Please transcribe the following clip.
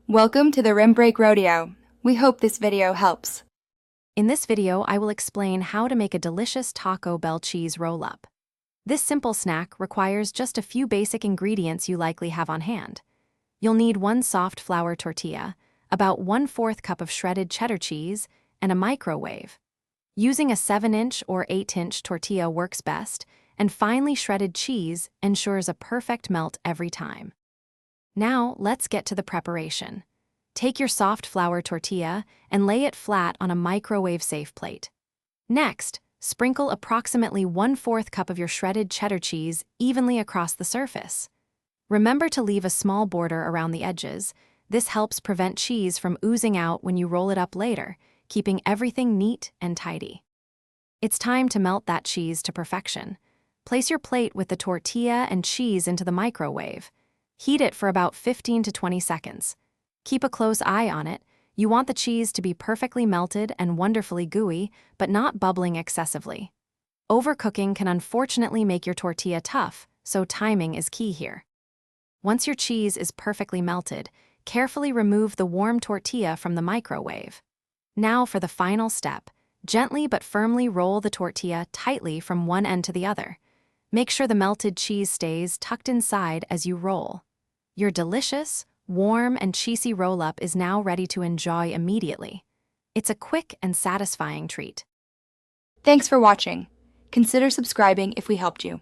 Welcome to the Rim Break Rodeo. We hope this video helps. In this video, I will explain how to make a delicious Taco Bell cheese roll-up. This simple snack requires just a few basic ingredients you likely have on hand. You'll need 1 soft flour tortilla, about 1/4 cup of shredded cheddar cheese, and a microwave. Using a 7-inch or 8-inch tortilla works best, and finely shredded cheese ensures a perfect melt every time. Now, let's get to the preparation. Take your soft flour tortilla and lay it flat on a microwave-safe plate. Next, sprinkle approximately 1/4 cup of your shredded cheddar cheese evenly across the surface. Remember to leave a small border around the edges. This helps prevent cheese from oozing out when you roll it up later, keeping everything neat and tidy. It's time to melt that cheese to perfection. Place your plate with the tortilla and cheese into the microwave. Heat it for about 15 to 20 seconds. Keep a close eye on it. You want the cheese to be perfectly melted and wonderfully gooey, but not bubbling excessively. Overcooking can unfortunately make your tortilla tough, so timing is key here. Once your cheese is perfectly melted, carefully remove the warm tortilla from the microwave. Now for the final step. Gently but firmly roll the tortilla tightly from one end to the other. Make sure the melted cheese stays tucked inside as you roll. Your delicious, warm, and cheesy roll-up is now ready to enjoy immediately. It's a quick and satisfying treat. Thanks for watching. Consider subscribing if we helped you.